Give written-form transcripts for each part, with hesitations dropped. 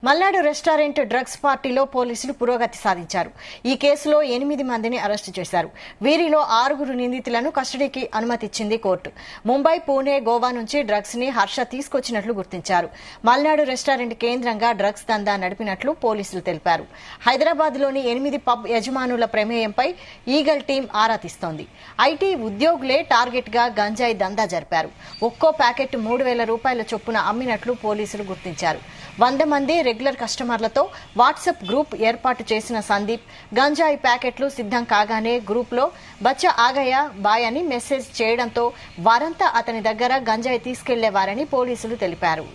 Malnadu restaurant drugs పార్టీలో పోలీసులు పురోగతి సాధించారు. ఈ కేసులో 8 మందిని అరెస్టు చేశారు. వీరిలో 6 నిందితులను కస్టడీకి అనుమతిచ్చింది కోర్టు. ముంబై, పూణే, గోవా నుంచి డ్రగ్స్ ని హర్ష తీసుకొచ్చినట్లు గుర్తించారు. మల్నాడు రెస్టారెంట్ కేంద్రంగా డ్రగ్స్ దందా నడిపినట్లు పోలీసులు తెలిపారు. హైదరాబాద్లోని 8 పబ్ యజమానుల ప్రమేయంపై ఈగల్ టీం ఆరా తీస్తోంది. ఐటీ ఉద్యోగులే టార్గెట్ గా గంజాయి దందా జరిపారు. ఒక్కో ప్యాకెట్ 3,000 రూపాయల చొప్పున అమ్మినట్లు పోలీసులు గుర్తించారు. 100 మంది రెగ్యులర్ కస్టమర్లతో వాట్సాప్ గ్రూప్ ఏర్పాటు చేసిన సందీప్ గంజాయి ప్యాకెట్లు సిద్ధం కాగానే గ్రూప్లో బచ్చా ఆగయ్య బాయ్ అని మెసేజ్ చేయడంతో వారంతా అతని దగ్గర గంజాయి తీసుకెళ్లేవారని పోలీసులు తెలిపారు.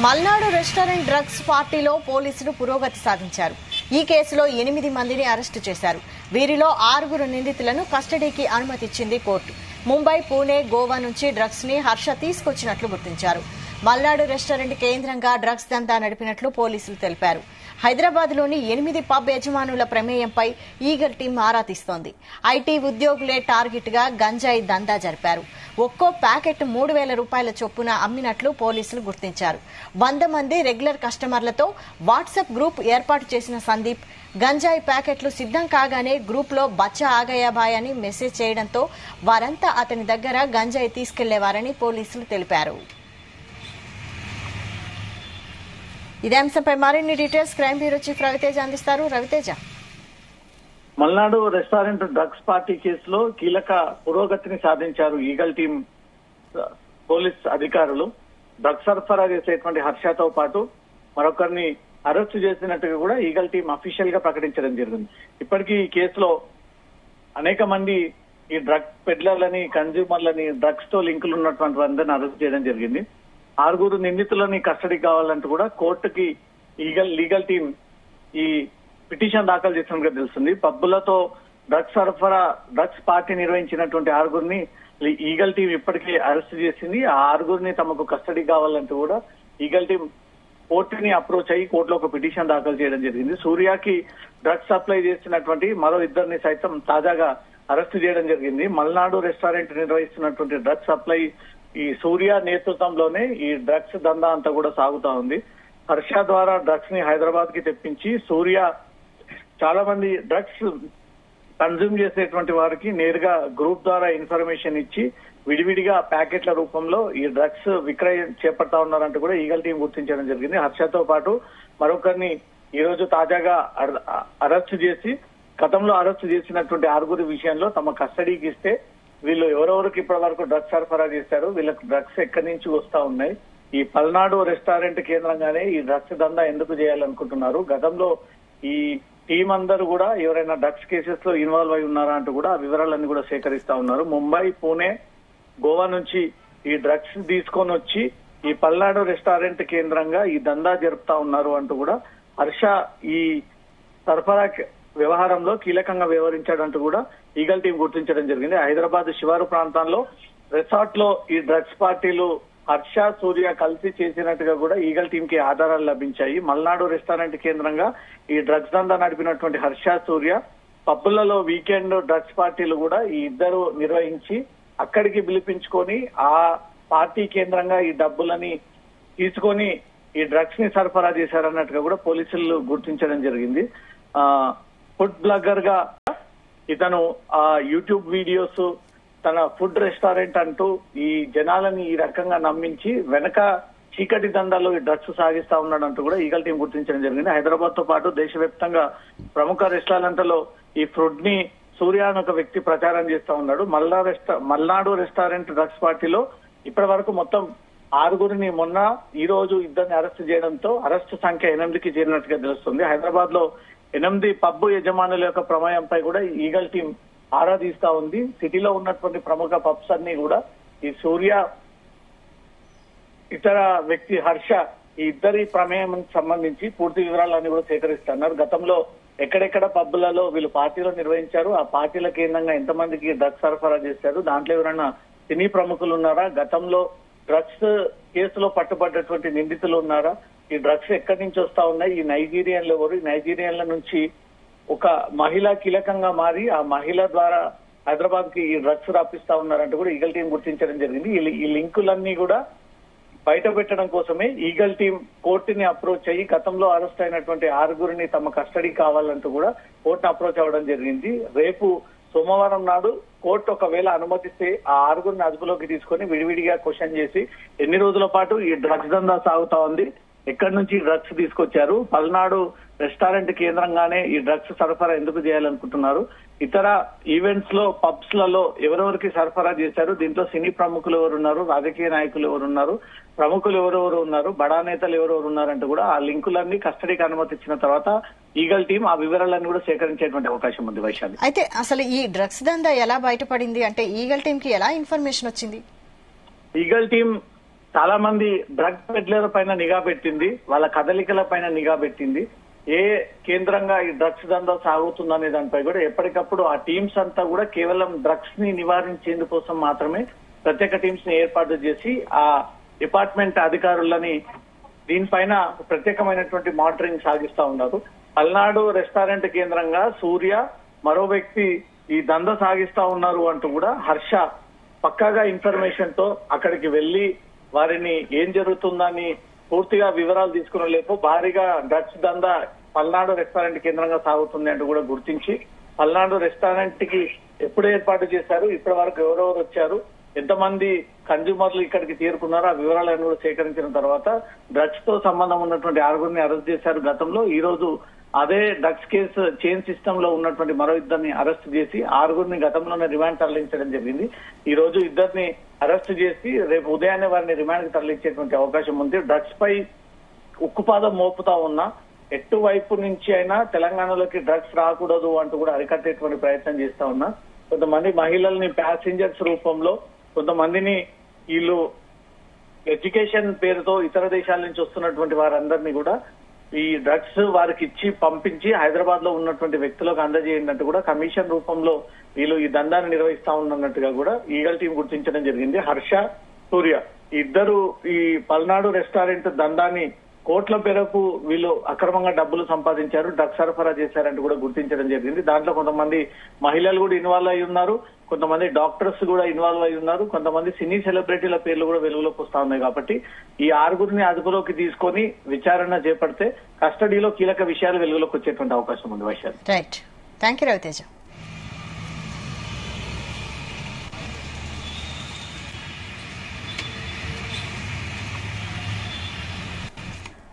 మల్నాడు రెస్టారెంట్ డ్రగ్స్ పార్టీలో పోలీసులు పురోగతి సాధించారు. ఈ కేసులో 8 మందిని అరెస్టు చేశారు. వీరిలో 6 నిందితులను కస్టడీకి అనుమతిచ్చింది కోర్టు. ముంబై, పూణే, గోవా నుంచి డ్రగ్స్ ని హర్ష తీసుకొచ్చినట్లు గుర్తించారు. మల్నాడు రెస్టారెంట్ కేంద్రంగా డ్రగ్స్ దందా నడిపినట్లు పోలీసులు తెలిపారు. హైదరాబాద్లోని 8 పబ్ యజమానుల ప్రమేయంపై ఈగల్ టీం ఆరా తీస్తోంది. ఐటీ ఉద్యోగులే టార్గెట్ గా గంజాయి దందా జరిపారు. ఒక్కో ప్యాకెట్ 3,000 రూపాయల చొప్పున అమ్మినట్లు పోలీసులు గుర్తించారు. 100 మంది రెగ్యులర్ కస్టమర్లతో వాట్సాప్ గ్రూప్ ఏర్పాటు చేసిన సందీప్ గంజాయి ప్యాకెట్లు సిద్ధం కాగానే గ్రూప్లో బచ్చా ఆగయ్య బాయ్ అని మెసేజ్ చేయడంతో వారంతా అతని దగ్గర గంజాయి తీసుకెళ్లేవారని పోలీసులు తెలిపారు. ఇదే అంశంపై మరిన్ని details crime bureau chief Raviteja అందిస్తారు. Raviteja, Malnadu restaurant drugs party కేసులో కీలక పురోగతిని సాధించారు ఈగల్ టీం పోలీస్ అధికారులు. డ్రగ్స్ సరఫరా చేసేటువంటి హర్షతో పాటు మరొకరిని అరెస్టు చేసినట్టుగా కూడా ఈగల్ టీం అఫీషియల్ గా ప్రకటించడం జరిగింది. ఇప్పటికీ ఈ కేసులో అనేక మంది ఈ డ్రగ్ పెడ్లర్లని, కన్జ్యూమర్లని, డ్రగ్స్ తో లింకులు ఉన్నటువంటి వారందరిని అరెస్ట్ చేయడం జరిగింది. 6 నిందితులని కస్టడీ కావాలంటూ కూడా కోర్టుకి లీగల్ టీం ఈ పిటిషన్ దాఖలు చేసినట్టుగా తెలుస్తుంది. పబ్బులతో డ్రగ్స్ పార్టీ నిర్వహించినటువంటి 6 ఈగల్ టీం ఇప్పటికే అరెస్ట్ చేసింది. ఆ 6 తమకు కస్టడీ కావాలంటూ కూడా ఈగల్ టీం కోర్టుని అప్రోచ్ అయ్యి కోర్టులో ఒక పిటిషన్ దాఖలు చేయడం జరిగింది. సూర్యకి డ్రగ్స్ సప్లై చేసినటువంటి మరో 2 సైతం తాజాగా అరెస్ట్ చేయడం జరిగింది. మల్నాడు రెస్టారెంట్ నిర్వహిస్తున్నటువంటి డ్రగ్స్ సప్లై ఈ సూర్య నేతృత్వంలోనే ఈ డ్రగ్స్ దందా అంతా కూడా సాగుతా ఉంది. హర్ష ద్వారా డ్రగ్స్ ని హైదరాబాద్ కి తెప్పించి సూర్య చాలా మంది డ్రగ్స్ కన్జ్యూమ్ చేసేటువంటి వారికి నేరుగా గ్రూప్ ద్వారా ఇన్ఫర్మేషన్ ఇచ్చి విడివిడిగా ప్యాకెట్ల రూపంలో ఈ డ్రగ్స్ విక్రయం చేపడతా ఉన్నారంటూ కూడా ఈగల్ టీం గుర్తించడం జరిగింది. హర్షతో పాటు మరొకరిని ఈ రోజు తాజాగా అరెస్ట్ చేసి గతంలో అరెస్ట్ చేసినటువంటి 6 విషయంలో తమ కస్టడీకి ఇస్తే వీళ్ళు ఎవరెవరికి ఇప్పటి వరకు డ్రగ్స్ సరఫరా చేశారు, వీళ్ళకి డ్రగ్స్ ఎక్కడి నుంచి వస్తా ఉన్నాయి, ఈ పల్నాడు రెస్టారెంట్ కేంద్రంగానే ఈ డ్రగ్స్ దందా ఎందుకు చేయాలనుకుంటున్నారు, గతంలో ఈ టీం అందరూ కూడా ఎవరైనా డ్రగ్స్ కేసెస్ లో ఇన్వాల్వ్ అయి ఉన్నారా అంటూ కూడా ఆ వివరాలన్నీ కూడా సేకరిస్తా ఉన్నారు. ముంబై, పూణే, గోవా నుంచి ఈ డ్రగ్స్ తీసుకొని వచ్చి ఈ పల్నాడు రెస్టారెంట్ కేంద్రంగా ఈ దందా జరుపుతా ఉన్నారు అంటూ కూడా హర్ష ఈ సరఫరా వ్యవహారంలో కీలకంగా వ్యవహరించాడంటూ కూడా ఈగల్ టీం గుర్తించడం జరిగింది. హైదరాబాద్ శివారు ప్రాంతాల్లో రిసార్ట్ లో ఈ డ్రగ్స్ పార్టీలు హర్ష, సూర్య కలిసి చేసినట్టుగా కూడా ఈగల్ టీం కి ఆధారాలు లభించాయి. మల్నాడు రెస్టారెంట్ కేంద్రంగా ఈ డ్రగ్స్ దందా నడిపినటువంటి హర్ష, సూర్య పబ్బులలో వీకెండ్ డ్రగ్స్ పార్టీలు కూడా ఈ ఇద్దరు నిర్వహించి అక్కడికి పిలిపించుకొని ఆ పార్టీ కేంద్రంగా ఈ డబ్బులని తీసుకొని ఈ డ్రగ్స్ ని సరఫరా చేశారన్నట్టుగా కూడా పోలీసులు గుర్తించడం జరిగింది. ఫుడ్ బ్లాగర్ గా ఇతను ఆ యూట్యూబ్ వీడియోస్, తన ఫుడ్ రెస్టారెంట్ అంటూ ఈ జనాలని ఈ రకంగా నమ్మించి వెనక చీకటి దందాలో ఈ డ్రగ్స్ సాగిస్తా ఉన్నాడంటూ కూడా ఈగల్ టీం గుర్తించడం జరిగింది. హైదరాబాద్ తో పాటు దేశవ్యాప్తంగా ప్రముఖ రెస్టారెంట్లలో ఈ ఫుడ్ ని సూర్య అని ఒక వ్యక్తి ప్రచారం చేస్తా ఉన్నాడు. మల్నాడు రెస్టారెంట్ డ్రగ్స్ పార్టీలో ఇప్పటి వరకు మొత్తం 6 మొన్న ఈ రోజు 2 అరెస్ట్ చేయడంతో అరెస్ట్ సంఖ్య 8కి చేరినట్టుగా తెలుస్తుంది. హైదరాబాద్ లో 8 పబ్బు యజమానుల యొక్క ప్రమేయంపై కూడా ఈగల్ టీం ఆరా తీస్తా ఉంది. సిటీలో ఉన్నటువంటి ప్రముఖ పబ్స్ అన్ని కూడా ఈ సూర్య ఇతర వ్యక్తి హర్ష ఈ ఇద్దరి ప్రమేయం సంబంధించి పూర్తి వివరాలన్నీ కూడా సేకరిస్తున్నారు. గతంలో ఎక్కడెక్కడ పబ్బులలో వీళ్ళు పార్టీలు నిర్వహించారు, ఆ పార్టీల కేంద్రంగా ఎంతమందికి డ్రగ్స్ సరఫరా చేశారు, దాంట్లో ఎవరైనా సినీ ప్రముఖులు ఉన్నారా, గతంలో డ్రగ్స్ కేసులో పట్టుబడ్డటువంటి నిందితులు ఉన్నారా, ఈ డ్రగ్స్ ఎక్కడి నుంచి వస్తా ఉన్నాయి, ఈ నైజీరియన్లు ఎవరు, ఈ నైజీరియన్ల నుంచి ఒక మహిళ కీలకంగా మారి ఆ మహిళ ద్వారా హైదరాబాద్ కి ఈ డ్రగ్స్ రాపిస్తా ఉన్నారంటూ కూడా ఈగల్ టీం గుర్తించడం జరిగింది. ఈ లింకులన్నీ కూడా బయట పెట్టడం కోసమే ఈగల్ టీం కోర్టుని అప్రోచ్ అయ్యి గతంలో అరెస్ట్ అయినటువంటి 6గురిని తమ కస్టడీ కావాలంటూ కూడా కోర్టును అప్రోచ్ అవ్వడం జరిగింది. రేపు సోమవారం నాడు కోర్టు ఒకవేళ అనుమతిస్తే ఆ 6గురిని అదుపులోకి తీసుకొని విడివిడిగా క్వశ్చన్ చేసి ఎన్ని రోజుల పాటు ఈ డ్రగ్స్ దందా సాగుతా ఉంది, ఎక్కడి నుంచి డ్రగ్స్ తీసుకొచ్చారు, పల్నాడు రెస్టారెంట్ కేంద్రంగానే ఈ డ్రగ్స్ సరఫరా ఎందుకు చేయాలనుకుంటున్నారు, ఇతర ఈవెంట్స్ లో పబ్స్ లలో ఎవరెవరికి సరఫరా చేశారు, దీంట్లో సినీ ప్రముఖులు ఎవరున్నారు, రాజకీయ నాయకులు ఎవరున్నారు, ప్రముఖులు ఎవరెవరు ఉన్నారు, బడా నేతలు ఎవరెవరు ఉన్నారంటూ కూడా ఆ లింకులన్నీ కస్టడీకి అనుమతి ఇచ్చిన తర్వాత ఈగల్ టీం ఆ వివరాలన్నీ కూడా సేకరించేటువంటి అవకాశం ఉంది. వైశాలి, అయితే అసలు ఈ డ్రగ్స్ దందా ఎలా బయటపడింది అంటే ఈగల్ టీం కి ఎలా ఇన్ఫర్మేషన్ వచ్చింది? ఈగల్ టీం చాలా మంది డ్రగ్ పెడ్లర్ పైన నిఘా పెట్టింది, వాళ్ళ కదలికల పైన నిఘా పెట్టింది, ఏ కేంద్రంగా ఈ డ్రగ్స్ దందా సాగుతుందనే దానిపై కూడా ఎప్పటికప్పుడు ఆ టీమ్స్ అంతా కూడా కేవలం డ్రగ్స్ ని నివారించేందుకోసం మాత్రమే ప్రత్యేక టీమ్స్ ని ఏర్పాటు చేసి ఆ డిపార్ట్మెంట్ అధికారులని దీనిపైన ప్రత్యేకమైనటువంటి మానిటరింగ్ సాగిస్తా ఉన్నారు. పల్నాడు రెస్టారెంట్ కేంద్రంగా సూర్య మరో వ్యక్తి ఈ దందా సాగిస్తా ఉన్నారు అంటూ కూడా హర్ష పక్కాగా ఇన్ఫర్మేషన్ తో అక్కడికి వెళ్లి వారిని ఏం జరుగుతుందని పూర్తిగా వివరాలు తీసుకునేలేపు భారీగా డ్రగ్స్ దందా పల్నాడు రెస్టారెంట్ కేంద్రంగా సాగుతుంది అంటూ కూడా గుర్తించి పల్నాడు రెస్టారెంట్ కి ఎప్పుడు ఏర్పాటు చేశారు, ఇప్పటి వరకు ఎవరెవరు వచ్చారు, ఎంతమంది కన్జ్యూమర్లు ఇక్కడికి చేరుకున్నారో ఆ వివరాలను కూడా సేకరించిన తర్వాత డ్రగ్స్ తో సంబంధం ఉన్నటువంటి 6గురిని అరెస్ట్ చేశారు గతంలో. ఈ రోజు అదే డ్రగ్స్ కేసు చైన్ సిస్టమ్ లో ఉన్నటువంటి మరో ఇద్దరిని అరెస్ట్ చేసి 6గురిని గతంలోనే రిమాండ్ తరలించడం జరిగింది. ఈ రోజు ఇద్దరిని అరెస్ట్ చేసి రేపు ఉదయాన్నే వారిని రిమాండ్ కి తరలించేటువంటి అవకాశం ఉంది. డ్రగ్స్ పై ఉక్కుపాదం మోపుతా ఉన్నా ఎటువైపు నుంచి అయినా తెలంగాణలోకి డ్రగ్స్ రాకూడదు అంటూ కూడా అరికట్టేటువంటి ప్రయత్నం చేస్తా ఉన్నా. కొంతమంది మహిళల్ని ప్యాసింజర్స్ రూపంలో, కొంతమందిని వీళ్ళు ఎడ్యుకేషన్ పేరుతో ఇతర దేశాల నుంచి వస్తున్నటువంటి వారందరినీ కూడా ఈ డ్రగ్స్ వారికి ఇచ్చి పంపించి హైదరాబాద్ లో ఉన్నటువంటి వ్యక్తులకు అందజేయనట్టు కూడా కమిషన్ రూపంలో వీళ్ళు ఈ దందాన్ని నిర్వహిస్తా ఉన్నట్టుగా కూడా ఈగల్ టీం గుర్తించడం జరిగింది. హర్ష, సూర్య ఇద్దరు ఈ పల్నాడు రెస్టారెంట్ దందాన్ని కోట్ల పేరకు వీళ్ళు అక్రమంగా డబ్బులు సంపాదించారు, డ్రగ్స్ సరఫరా చేశారంటూ కూడా గుర్తించడం జరిగింది. దాంట్లో కొంతమంది మహిళలు కూడా ఇన్వాల్వ్ అయి ఉన్నారు, కొంతమంది డాక్టర్స్ కూడా ఇన్వాల్వ్ అయి ఉన్నారు, కొంతమంది సినీ సెలబ్రిటీల పేర్లు కూడా వెలుగులోకి వస్తా ఉన్నాయి. కాబట్టి ఈ 6గురిని అదుపులోకి తీసుకొని విచారణ చేపడితే కస్టడీలో కీలక విషయాలు వెలుగులోకి వచ్చేటువంటి అవకాశం ఉంది. Vaishali, right, thank you Raviteja.